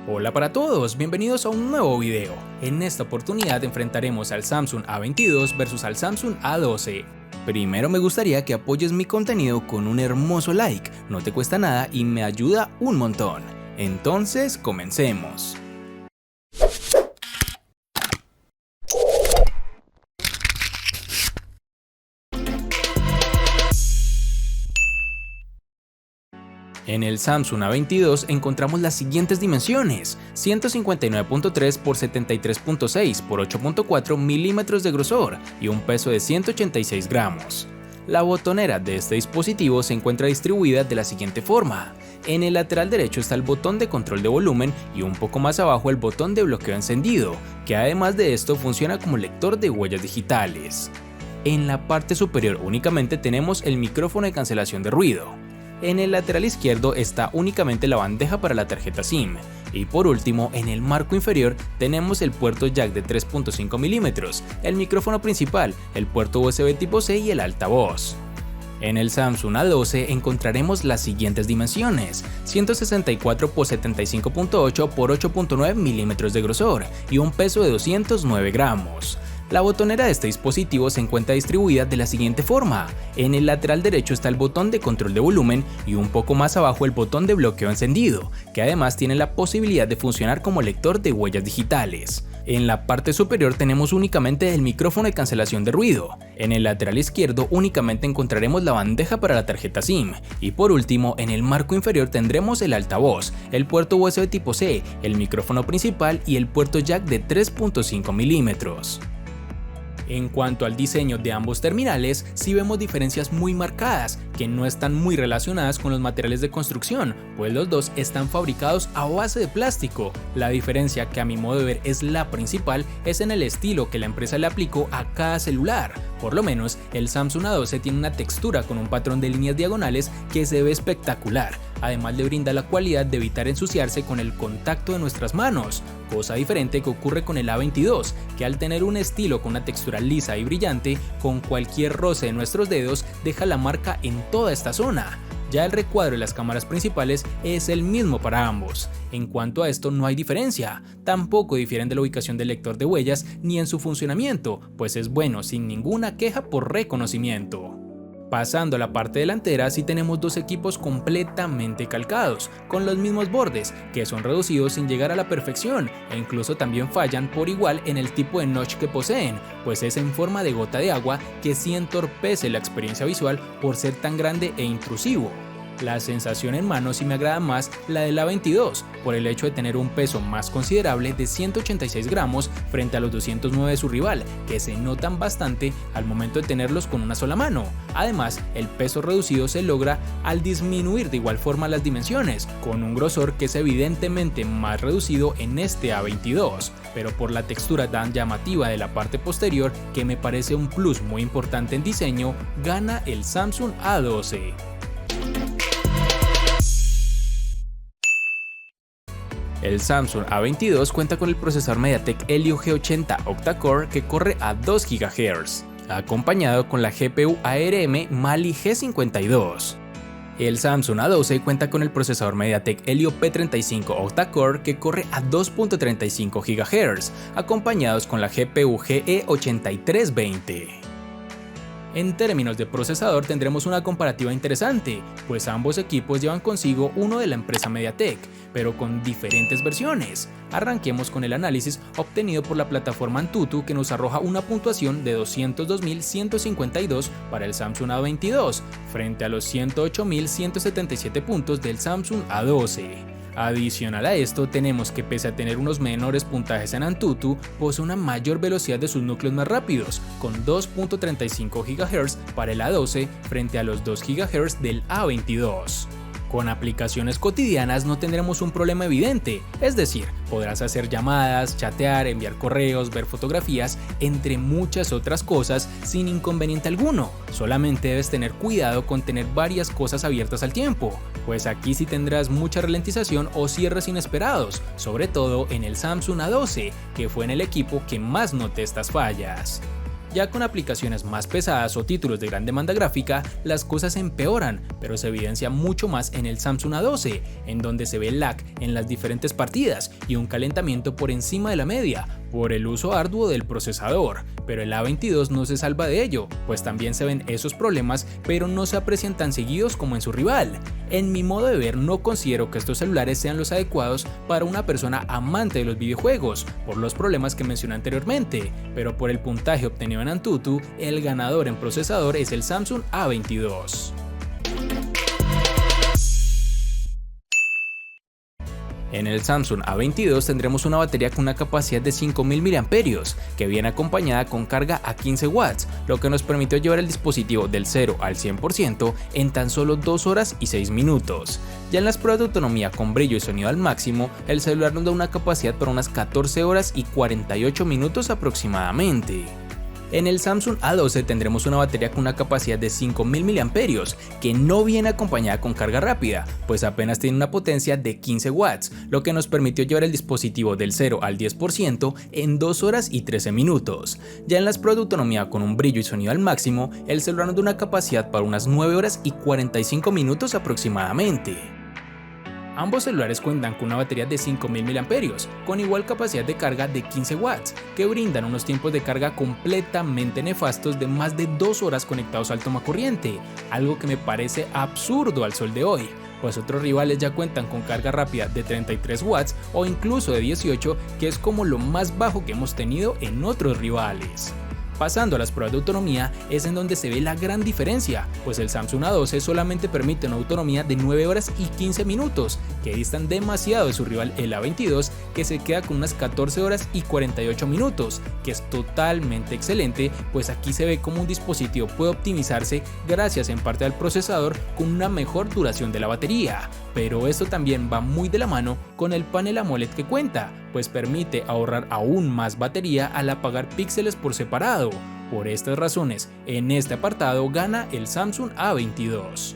Hola para todos, bienvenidos a un nuevo video. En esta oportunidad enfrentaremos al Samsung A22 versus al Samsung A12. Primero me gustaría que apoyes mi contenido con un hermoso like, no te cuesta nada y me ayuda un montón. Entonces, comencemos. En el Samsung A22 encontramos las siguientes dimensiones: 159.3 x 73.6 x 8.4 milímetros de grosor y un peso de 186 gramos. La botonera de este dispositivo se encuentra distribuida de la siguiente forma. En el lateral derecho está el botón de control de volumen y un poco más abajo el botón de bloqueo encendido, que además de esto funciona como lector de huellas digitales. En la parte superior únicamente tenemos el micrófono de cancelación de ruido. En el lateral izquierdo está únicamente la bandeja para la tarjeta SIM. Y por último, en el marco inferior tenemos el puerto jack de 3.5 milímetros, el micrófono principal, el puerto USB tipo C y el altavoz. En el Samsung A12 encontraremos las siguientes dimensiones: 164 x 75.8 x 8.9 milímetros de grosor y un peso de 209 gramos. La botonera de este dispositivo se encuentra distribuida de la siguiente forma. En el lateral derecho está el botón de control de volumen y un poco más abajo el botón de bloqueo encendido, que además tiene la posibilidad de funcionar como lector de huellas digitales. En la parte superior tenemos únicamente el micrófono de cancelación de ruido. En el lateral izquierdo únicamente encontraremos la bandeja para la tarjeta SIM. Y por último, en el marco inferior tendremos el altavoz, el puerto USB tipo C, el micrófono principal y el puerto jack de 3.5 milímetros. En cuanto al diseño de ambos terminales, sí vemos diferencias muy marcadas, que no están muy relacionadas con los materiales de construcción, pues los dos están fabricados a base de plástico. La diferencia, que a mi modo de ver es la principal, es en el estilo que la empresa le aplicó a cada celular. Por lo menos, el Samsung A12 tiene una textura con un patrón de líneas diagonales que se ve espectacular. Además le brinda la cualidad de evitar ensuciarse con el contacto de nuestras manos, cosa diferente que ocurre con el A22, que al tener un estilo con una textura lisa y brillante, con cualquier roce de nuestros dedos deja la marca en toda esta zona. Ya el recuadro de las cámaras principales es el mismo para ambos. En cuanto a esto no hay diferencia, tampoco difieren de la ubicación del lector de huellas ni en su funcionamiento, pues es bueno sin ninguna queja por reconocimiento. Pasando a la parte delantera, sí tenemos dos equipos completamente calcados, con los mismos bordes, que son reducidos sin llegar a la perfección, e incluso también fallan por igual en el tipo de notch que poseen, pues es en forma de gota de agua que sí entorpece la experiencia visual por ser tan grande e intrusivo. La sensación en mano sí me agrada más la del A22, por el hecho de tener un peso más considerable de 186 gramos frente a los 209 de su rival, que se notan bastante al momento de tenerlos con una sola mano. Además, el peso reducido se logra al disminuir de igual forma las dimensiones, con un grosor que es evidentemente más reducido en este A22, pero por la textura tan llamativa de la parte posterior, que me parece un plus muy importante en diseño, gana el Samsung A12. El Samsung A22 cuenta con el procesador MediaTek Helio G80 octa-core que corre a 2 GHz, acompañado con la GPU ARM Mali G52. El Samsung A12 cuenta con el procesador MediaTek Helio P35 octa-core que corre a 2.35 GHz, acompañados con la GPU GE8320. En términos de procesador tendremos una comparativa interesante, pues ambos equipos llevan consigo uno de la empresa MediaTek, pero con diferentes versiones. Arranquemos con el análisis obtenido por la plataforma Antutu, que nos arroja una puntuación de 202.152 para el Samsung A22, frente a los 108.177 puntos del Samsung A12. Adicional a esto, tenemos que pese a tener unos menores puntajes en Antutu, posee una mayor velocidad de sus núcleos más rápidos, con 2.35 GHz para el A12 frente a los 2 GHz del A22. Con aplicaciones cotidianas no tendremos un problema evidente, es decir, podrás hacer llamadas, chatear, enviar correos, ver fotografías, entre muchas otras cosas sin inconveniente alguno. Solamente debes tener cuidado con tener varias cosas abiertas al tiempo, pues aquí sí tendrás mucha ralentización o cierres inesperados, sobre todo en el Samsung A12, que fue en el equipo que más noté estas fallas. Ya con aplicaciones más pesadas o títulos de gran demanda gráfica, las cosas empeoran, pero se evidencia mucho más en el Samsung A12, en donde se ve lag en las diferentes partidas y un calentamiento por encima de la media, por el uso arduo del procesador, pero el A22 no se salva de ello, pues también se ven esos problemas, pero no se aprecian tan seguidos como en su rival. En mi modo de ver, no considero que estos celulares sean los adecuados para una persona amante de los videojuegos, por los problemas que mencioné anteriormente, pero por el puntaje obtenido en Antutu, el ganador en procesador es el Samsung A22. En el Samsung A22 tendremos una batería con una capacidad de 5000 mAh, que viene acompañada con carga a 15 watts, lo que nos permitió llevar el dispositivo del 0 al 100% en tan solo 2 horas y 6 minutos. Ya en las pruebas de autonomía con brillo y sonido al máximo, el celular nos da una capacidad para unas 14 horas y 48 minutos aproximadamente. En el Samsung A12 tendremos una batería con una capacidad de 5000 mAh que no viene acompañada con carga rápida, pues apenas tiene una potencia de 15 watts, lo que nos permitió llevar el dispositivo del 0 al 10% en 2 horas y 13 minutos. Ya en las pruebas de autonomía con un brillo y sonido al máximo, el celular nos da una capacidad para unas 9 horas y 45 minutos aproximadamente. Ambos celulares cuentan con una batería de 5000 mAh, con igual capacidad de carga de 15 watts, que brindan unos tiempos de carga completamente nefastos de más de 2 horas conectados al tomacorriente, algo que me parece absurdo al sol de hoy, pues otros rivales ya cuentan con carga rápida de 33 watts o incluso de 18, que es como lo más bajo que hemos tenido en otros rivales. Pasando a las pruebas de autonomía es en donde se ve la gran diferencia, pues el Samsung A12 solamente permite una autonomía de 9 horas y 15 minutos, que distan demasiado de su rival el A22, que se queda con unas 14 horas y 48 minutos, que es totalmente excelente, pues aquí se ve cómo un dispositivo puede optimizarse gracias en parte al procesador con una mejor duración de la batería. Pero esto también va muy de la mano con el panel AMOLED que cuenta, pues permite ahorrar aún más batería al apagar píxeles por separado. Por estas razones, en este apartado gana el Samsung A22.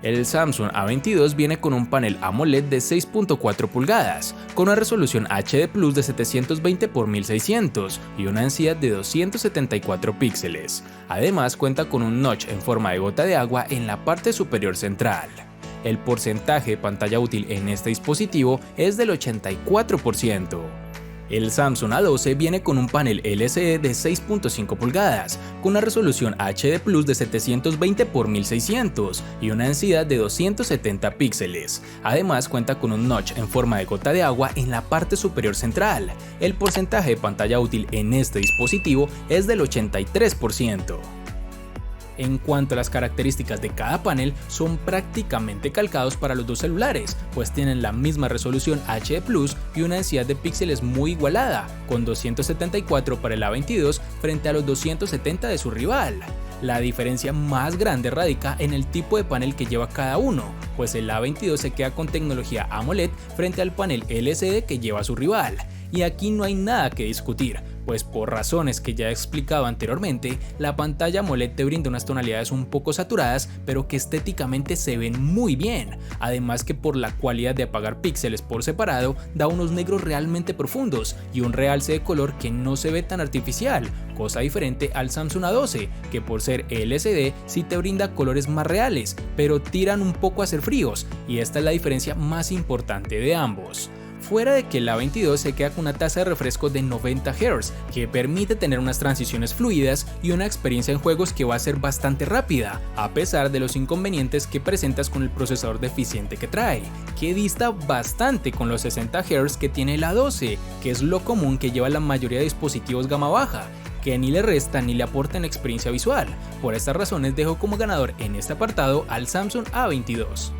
El Samsung A22 viene con un panel AMOLED de 6.4 pulgadas, con una resolución HD Plus de 720 x 1600 y una densidad de 274 píxeles. Además cuenta con un notch en forma de gota de agua en la parte superior central. El porcentaje de pantalla útil en este dispositivo es del 84%. El Samsung A12 viene con un panel LCD de 6.5 pulgadas, con una resolución HD Plus de 720 x 1600 y una densidad de 270 píxeles. Además cuenta con un notch en forma de gota de agua en la parte superior central. El porcentaje de pantalla útil en este dispositivo es del 83%. En cuanto a las características de cada panel, son prácticamente calcados para los dos celulares, pues tienen la misma resolución HD Plus y una densidad de píxeles muy igualada, con 274 para el A22 frente a los 270 de su rival. La diferencia más grande radica en el tipo de panel que lleva cada uno, pues el A22 se queda con tecnología AMOLED frente al panel LCD que lleva su rival. Y aquí no hay nada que discutir, pues por razones que ya he explicado anteriormente, la pantalla AMOLED te brinda unas tonalidades un poco saturadas, pero que estéticamente se ven muy bien, además que por la cualidad de apagar píxeles por separado, da unos negros realmente profundos y un realce de color que no se ve tan artificial, cosa diferente al Samsung A12, que por ser LCD sí te brinda colores más reales, pero tiran un poco a ser fríos, y esta es la diferencia más importante de ambos. Fuera de que el A22 se queda con una tasa de refresco de 90 Hz, que permite tener unas transiciones fluidas y una experiencia en juegos que va a ser bastante rápida, a pesar de los inconvenientes que presentas con el procesador deficiente que trae, que dista bastante con los 60 Hz que tiene el A12, que es lo común que lleva la mayoría de dispositivos gama baja, que ni le resta ni le aporta en experiencia visual. Por estas razones dejo como ganador en este apartado al Samsung A22.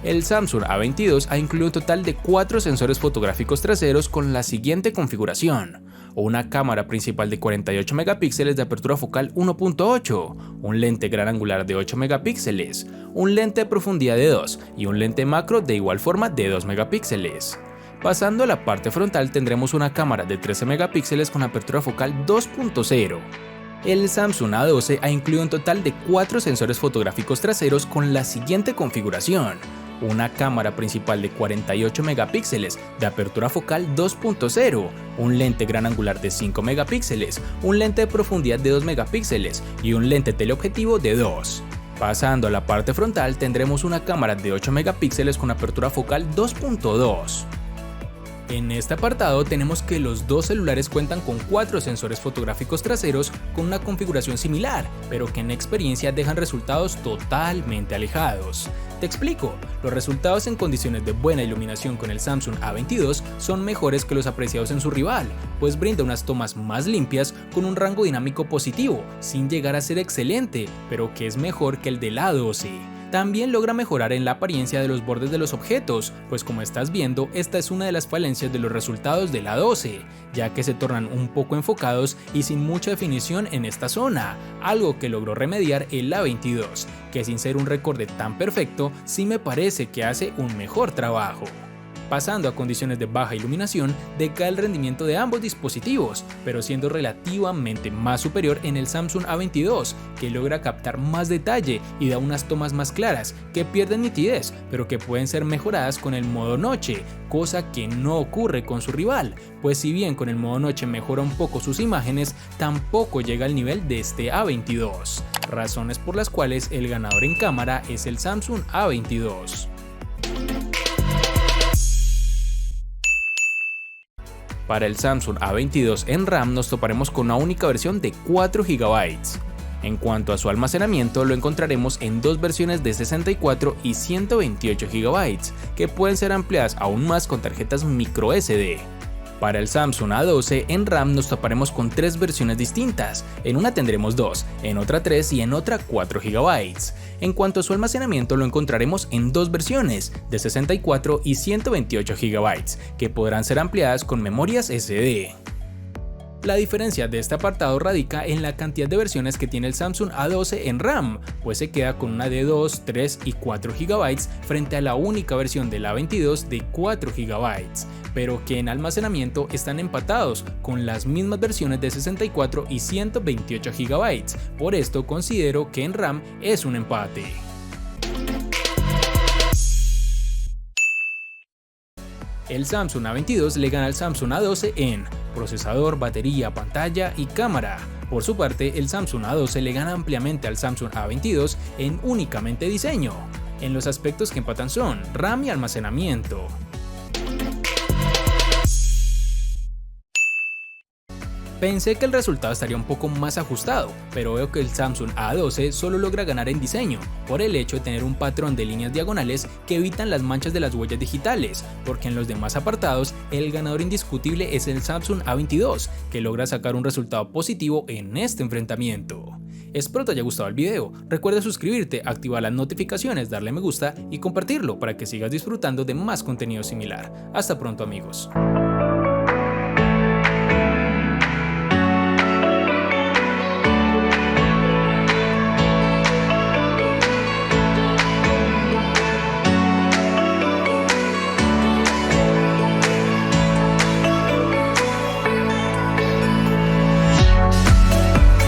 El Samsung A22 ha incluido un total de 4 sensores fotográficos traseros con la siguiente configuración: una cámara principal de 48 megapíxeles de apertura focal 1.8, un lente gran angular de 8 megapíxeles, un lente de profundidad de 2 y un lente macro de igual forma de 2 megapíxeles. Pasando a la parte frontal tendremos una cámara de 13 megapíxeles con apertura focal 2.0. El Samsung A12 ha incluido un total de 4 sensores fotográficos traseros con la siguiente configuración: una cámara principal de 48 megapíxeles de apertura focal 2.0, un lente gran angular de 5 megapíxeles, un lente de profundidad de 2 megapíxeles y un lente teleobjetivo de 2. Pasando a la parte frontal tendremos una cámara de 8 megapíxeles con apertura focal 2.2. En este apartado tenemos que los dos celulares cuentan con 4 sensores fotográficos traseros con una configuración similar, pero que en experiencia dejan resultados totalmente alejados. Te explico, los resultados en condiciones de buena iluminación con el Samsung A22 son mejores que los apreciados en su rival, pues brinda unas tomas más limpias con un rango dinámico positivo, sin llegar a ser excelente, pero que es mejor que el del A12. También logra mejorar en la apariencia de los bordes de los objetos, pues como estás viendo, esta es una de las falencias de los resultados del A12, ya que se tornan un poco enfocados y sin mucha definición en esta zona, algo que logró remediar el A22, que sin ser un recorde tan perfecto, sí me parece que hace un mejor trabajo. Pasando a condiciones de baja iluminación, decae el rendimiento de ambos dispositivos, pero siendo relativamente más superior en el Samsung A22, que logra captar más detalle y da unas tomas más claras, que pierden nitidez, pero que pueden ser mejoradas con el modo noche, cosa que no ocurre con su rival, pues si bien con el modo noche mejora un poco sus imágenes, tampoco llega al nivel de este A22, razones por las cuales el ganador en cámara es el Samsung A22. Para el Samsung A22 en RAM nos toparemos con una única versión de 4 GB. En cuanto a su almacenamiento, lo encontraremos en dos versiones de 64 y 128 GB, que pueden ser ampliadas aún más con tarjetas microSD. Para el Samsung A12 en RAM nos toparemos con 3 versiones distintas, en una tendremos 2, en otra 3 y en otra 4 GB. En cuanto a su almacenamiento lo encontraremos en dos versiones, de 64 y 128 GB, que podrán ser ampliadas con memorias SD. La diferencia de este apartado radica en la cantidad de versiones que tiene el Samsung A12 en RAM, pues se queda con una de 2, 3 y 4 GB frente a la única versión del A22 de 4 GB, pero que en almacenamiento están empatados con las mismas versiones de 64 y 128 GB, por esto considero que en RAM es un empate. El Samsung A22 le gana al Samsung A12 en procesador, batería, pantalla y cámara. Por su parte, el Samsung A12 le gana ampliamente al Samsung A22 en únicamente diseño. En los aspectos que empatan son RAM y almacenamiento. Pensé que el resultado estaría un poco más ajustado, pero veo que el Samsung A12 solo logra ganar en diseño, por el hecho de tener un patrón de líneas diagonales que evitan las manchas de las huellas digitales, porque en los demás apartados el ganador indiscutible es el Samsung A22, que logra sacar un resultado positivo en este enfrentamiento. Espero te haya gustado el video, recuerda suscribirte, activar las notificaciones, darle me gusta y compartirlo para que sigas disfrutando de más contenido similar. Hasta pronto amigos.